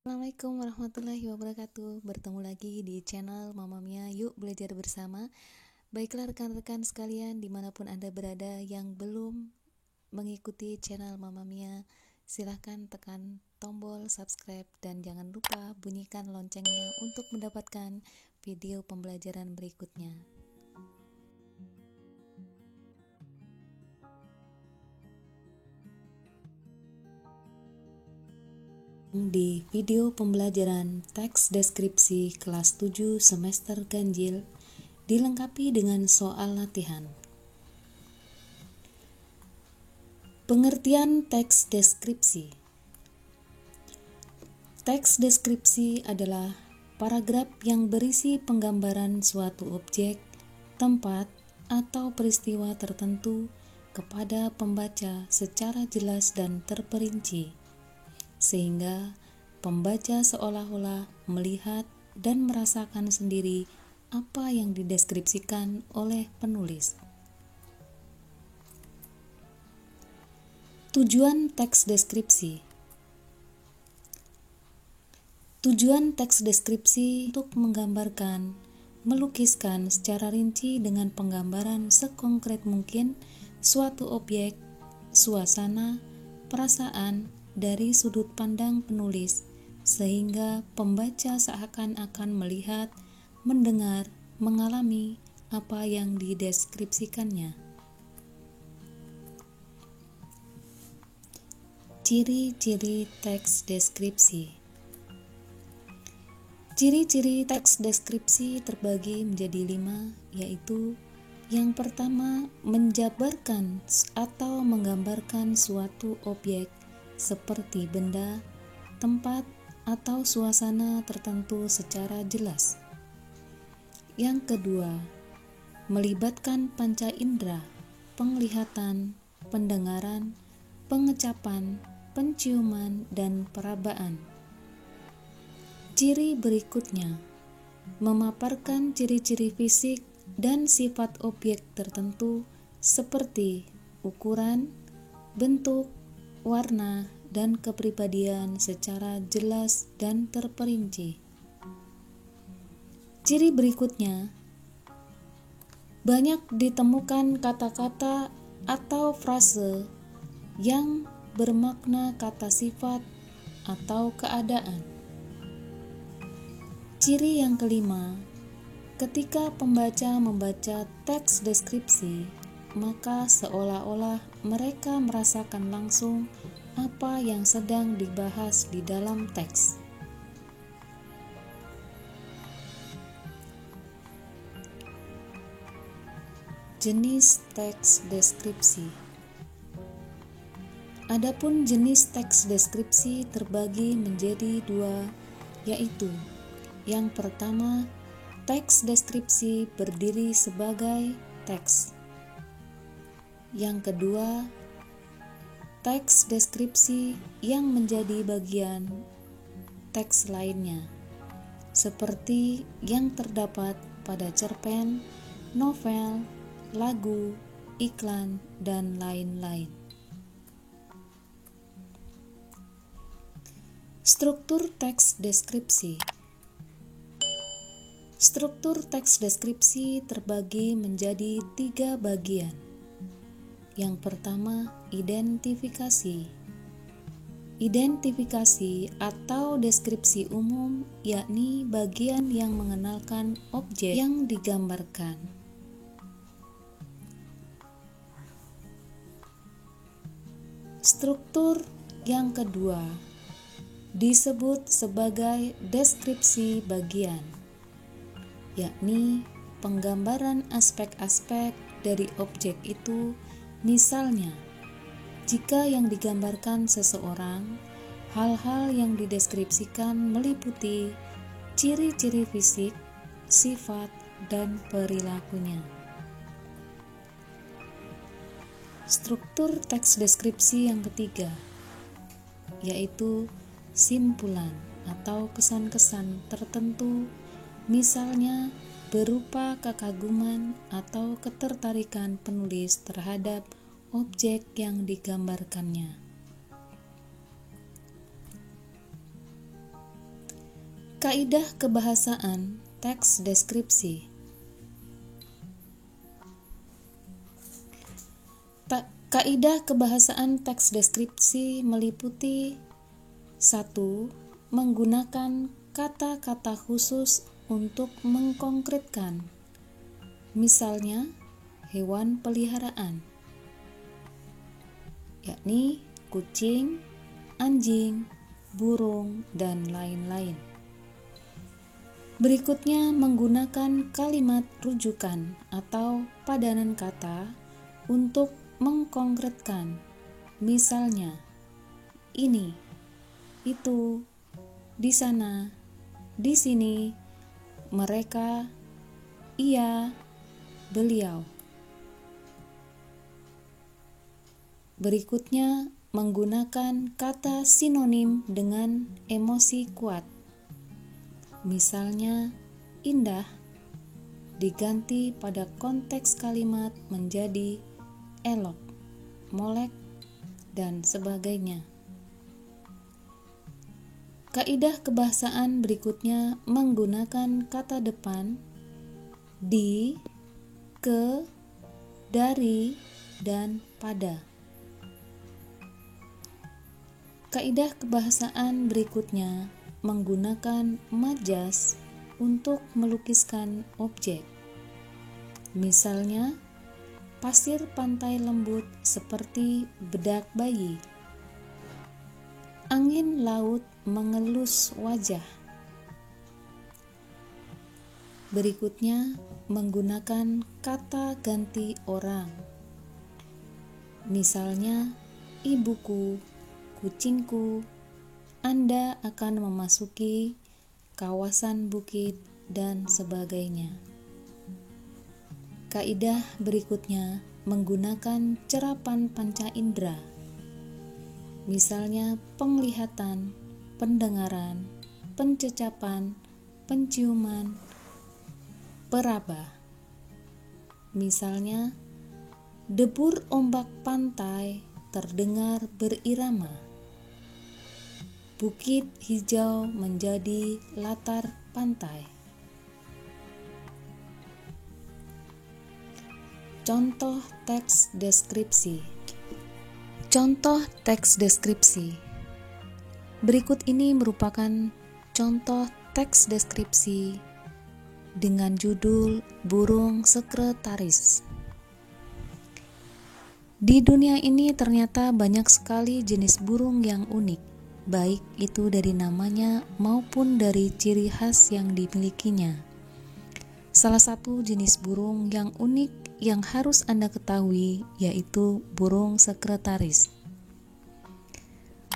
Assalamualaikum warahmatullahi wabarakatuh. Bertemu lagi di channel Mama Mia, yuk belajar bersama. Baiklah rekan-rekan sekalian, dimanapun Anda berada yang belum mengikuti channel Mama Mia, silahkan tekan tombol subscribe dan jangan lupa bunyikan loncengnya untuk mendapatkan video pembelajaran berikutnya. Di video pembelajaran teks deskripsi kelas 7 semester ganjil dilengkapi dengan soal latihan. Pengertian teks deskripsi. Teks deskripsi adalah paragraf yang berisi penggambaran suatu objek, tempat, atau peristiwa tertentu kepada pembaca secara jelas dan terperinci, sehingga pembaca seolah-olah melihat dan merasakan sendiri apa yang dideskripsikan oleh penulis. Tujuan teks deskripsi. Tujuan teks deskripsi untuk menggambarkan, melukiskan secara rinci dengan penggambaran sekonkret mungkin suatu objek, suasana, perasaan, dari sudut pandang penulis, sehingga pembaca seakan-akan melihat, mendengar, mengalami apa yang dideskripsikannya. Ciri-ciri teks deskripsi. Ciri-ciri teks deskripsi terbagi menjadi 5, yaitu yang pertama, menjabarkan atau menggambarkan suatu objek seperti benda, tempat, atau suasana tertentu secara jelas. Yang kedua, melibatkan panca indera, penglihatan, pendengaran, pengecapan, penciuman, dan perabaan. Ciri berikutnya, memaparkan ciri-ciri fisik dan sifat objek tertentu seperti ukuran, bentuk, warna, dan kepribadian secara jelas dan terperinci. Ciri berikutnya, banyak ditemukan kata-kata atau frase yang bermakna kata sifat atau keadaan. Ciri yang kelima, ketika pembaca membaca teks deskripsi, maka seolah-olah mereka merasakan langsung apa yang sedang dibahas di dalam teks. Jenis teks deskripsi. Adapun jenis teks deskripsi terbagi menjadi 2, yaitu yang pertama, teks deskripsi berdiri sebagai teks. Yang kedua, teks deskripsi yang menjadi bagian teks lainnya, seperti yang terdapat pada cerpen, novel, lagu, iklan, dan lain-lain. Struktur teks deskripsi. Struktur teks deskripsi terbagi menjadi 3 bagian. Yang pertama, identifikasi. Identifikasi atau deskripsi umum, yakni bagian yang mengenalkan objek yang digambarkan. Struktur yang kedua disebut sebagai deskripsi bagian, yakni penggambaran aspek-aspek dari objek itu. Misalnya, jika yang digambarkan seseorang, hal-hal yang dideskripsikan meliputi ciri-ciri fisik, sifat, dan perilakunya. Struktur teks deskripsi yang ketiga, yaitu simpulan atau kesan-kesan tertentu, misalnya berupa kekaguman atau ketertarikan penulis terhadap objek yang digambarkannya. Kaidah kebahasaan teks deskripsi. Kaidah kebahasaan teks deskripsi meliputi 1. Menggunakan kata-kata khusus untuk mengkonkretkan. Misalnya, hewan peliharaan, yakni kucing, anjing, burung, dan lain-lain. Berikutnya, menggunakan kalimat rujukan atau padanan kata untuk mengkonkretkan. Misalnya, ini, itu, di sana, di sini, mereka, ia, beliau. Berikutnya, menggunakan kata sinonim dengan emosi kuat. Misalnya, indah diganti pada konteks kalimat menjadi elok, molek, dan sebagainya. Kaidah kebahasaan berikutnya menggunakan kata depan di, ke, dari, dan pada. Kaidah kebahasaan berikutnya menggunakan majas untuk melukiskan objek. Misalnya, pasir pantai lembut seperti bedak bayi. Angin laut mengelus wajah. Berikutnya, menggunakan kata ganti orang. Misalnya, ibuku, kucingku, Anda akan memasuki kawasan bukit, dan sebagainya. Kaidah berikutnya menggunakan cerapan panca indera. Misalnya penglihatan, pendengaran, pencecapan, penciuman, peraba. Misalnya, debur ombak pantai terdengar berirama. Bukit hijau menjadi latar pantai. Contoh teks deskripsi. Contoh teks deskripsi. Berikut ini merupakan contoh teks deskripsi dengan judul burung sekretaris. Di dunia ini ternyata banyak sekali jenis burung yang unik, baik itu dari namanya maupun dari ciri khas yang dimilikinya. Salah satu jenis burung yang unik yang harus Anda ketahui yaitu burung sekretaris.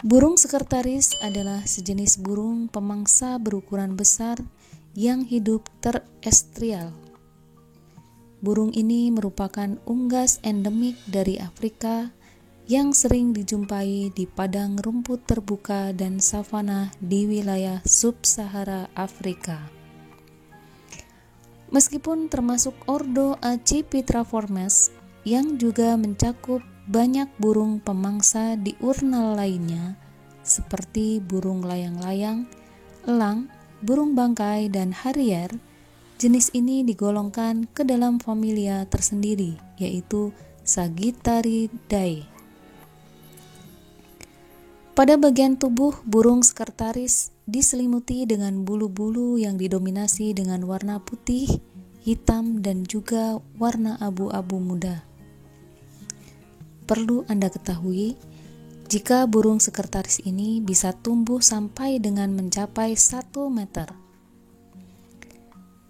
Burung sekretaris adalah sejenis burung pemangsa berukuran besar yang hidup terestrial. Burung ini merupakan unggas endemik dari Afrika yang sering dijumpai di padang rumput terbuka dan savana di wilayah sub-Sahara Afrika. Meskipun termasuk ordo Accipitriformes yang juga mencakup banyak burung pemangsa diurnal lainnya seperti burung layang-layang, elang, burung bangkai, dan harrier, jenis ini digolongkan ke dalam familia tersendiri yaitu Sagittariidae. Pada bagian tubuh burung sekretaris diselimuti dengan bulu-bulu yang didominasi dengan warna putih, hitam, dan juga warna abu-abu muda. Perlu Anda ketahui, jika burung sekretaris ini bisa tumbuh sampai dengan mencapai 1 meter.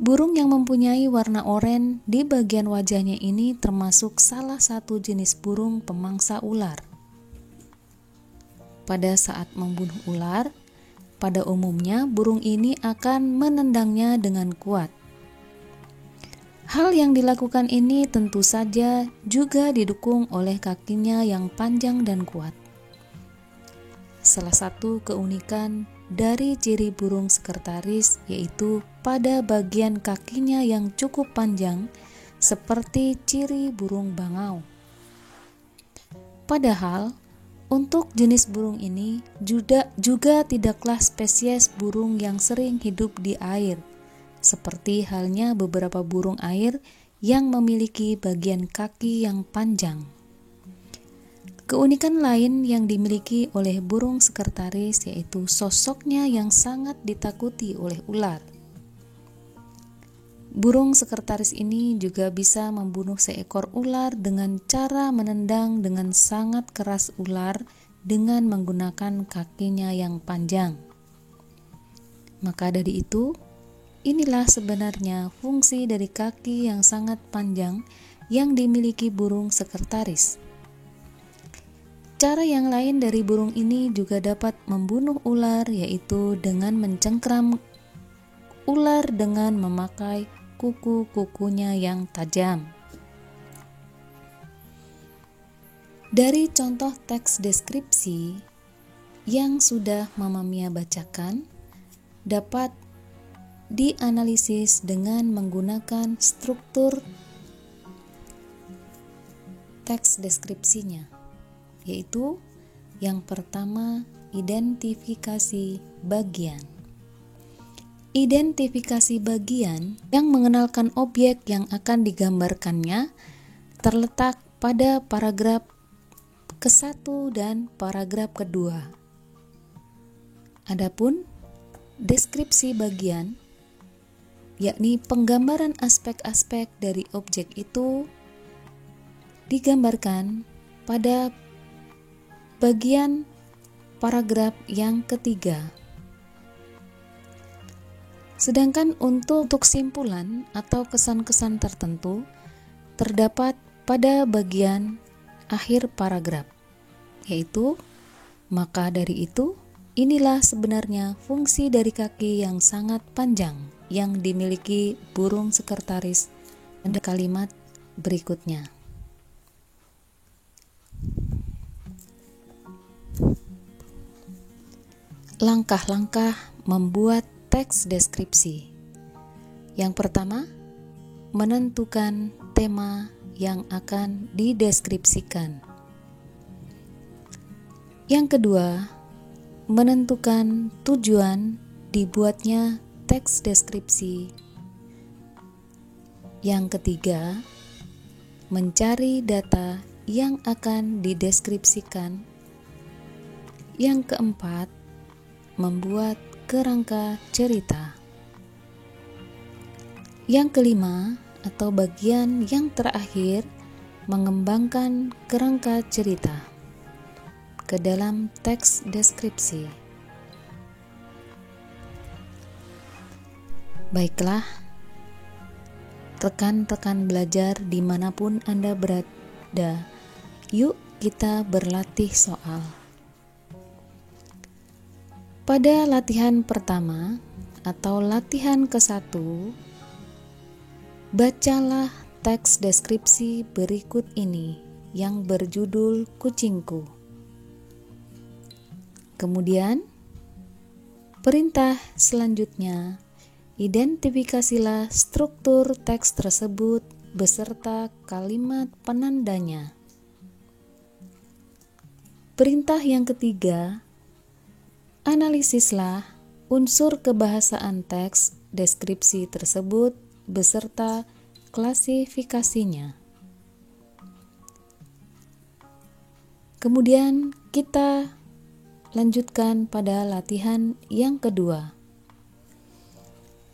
Burung yang mempunyai warna oranye di bagian wajahnya ini termasuk salah satu jenis burung pemangsa ular. Pada saat membunuh ular, pada umumnya burung ini akan menendangnya dengan kuat. Hal yang dilakukan ini tentu saja juga didukung oleh kakinya yang panjang dan kuat. Salah satu keunikan dari ciri burung sekretaris yaitu pada bagian kakinya yang cukup panjang seperti ciri burung bangau. Padahal, Untuk jenis burung ini juga tidaklah spesies burung yang sering hidup di air, seperti halnya beberapa burung air yang memiliki bagian kaki yang panjang. Keunikan lain yang dimiliki oleh burung sekretaris yaitu sosoknya yang sangat ditakuti oleh ular. Burung sekretaris ini juga bisa membunuh seekor ular dengan cara menendang dengan sangat keras ular dengan menggunakan kakinya yang panjang. Maka dari itu, inilah sebenarnya fungsi dari kaki yang sangat panjang yang dimiliki burung sekretaris. Cara yang lain dari burung ini juga dapat membunuh ular, yaitu dengan mencengkram ular dengan memakai kuku-kukunya yang tajam. Dari contoh teks deskripsi yang sudah Mama Mia bacakan, dapat dianalisis dengan menggunakan struktur teks deskripsinya, yaitu yang pertama, identifikasi bagian. Identifikasi bagian yang mengenalkan objek yang akan digambarkannya terletak pada paragraf ke-1 dan paragraf kedua. Adapun deskripsi bagian, yakni penggambaran aspek-aspek dari objek itu, digambarkan pada bagian paragraf yang ketiga. Sedangkan untuk simpulan atau kesan-kesan tertentu terdapat pada bagian akhir paragraf, yaitu maka dari itu inilah sebenarnya fungsi dari kaki yang sangat panjang yang dimiliki burung sekretaris pada kalimat berikutnya. Langkah-langkah membuat teks deskripsi. Yang pertama, menentukan tema yang akan dideskripsikan. Yang kedua, menentukan tujuan dibuatnya teks deskripsi. Yang ketiga, mencari data yang akan dideskripsikan. Yang keempat, membuat kerangka cerita. Yang kelima, atau bagian yang terakhir, mengembangkan kerangka cerita ke dalam teks deskripsi. Baiklah, rekan-rekan belajar dimanapun Anda berada, yuk kita berlatih soal. Pada latihan pertama atau latihan ke-1, bacalah teks deskripsi berikut ini yang berjudul Kucingku. Kemudian, perintah selanjutnya, identifikasilah struktur teks tersebut beserta kalimat penandanya. Perintah yang ketiga, analisislah unsur kebahasaan teks deskripsi tersebut beserta klasifikasinya. Kemudian kita lanjutkan pada latihan yang kedua.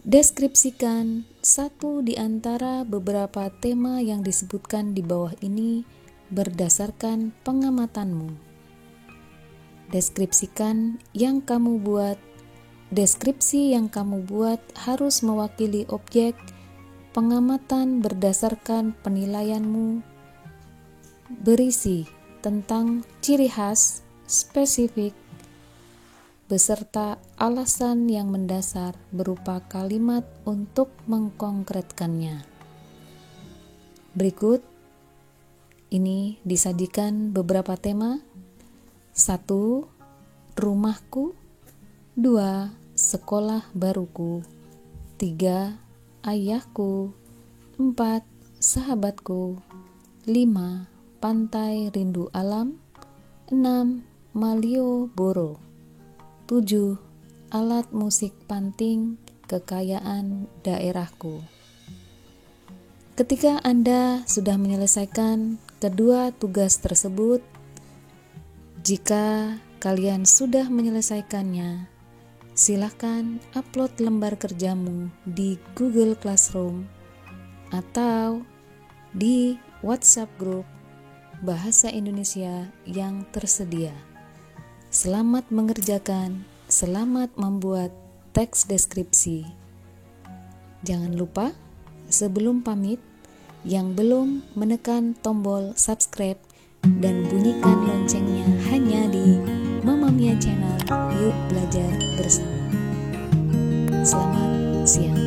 Deskripsikan satu di antara beberapa tema yang disebutkan di bawah ini berdasarkan pengamatanmu. Deskripsi yang kamu buat harus mewakili objek pengamatan berdasarkan penilaianmu, berisi tentang ciri khas spesifik beserta alasan yang mendasar berupa kalimat untuk mengkonkretkannya. Berikut ini disajikan beberapa tema. 1. Rumahku. 2. Sekolah baruku. 3. Ayahku. 4. Sahabatku. 5. Pantai rindu alam. 6. Malioboro. 7. Alat musik panting kekayaan daerahku. Ketika Anda sudah menyelesaikan kedua tugas tersebut, jika kalian sudah menyelesaikannya, silakan upload lembar kerjamu di Google Classroom atau di WhatsApp grup Bahasa Indonesia yang tersedia. Selamat mengerjakan, selamat membuat teks deskripsi. Jangan lupa, sebelum pamit, yang belum menekan tombol subscribe dan bunyikan loncengnya hanya di Mama Mia Channel. Yuk belajar bersama. Selamat siang.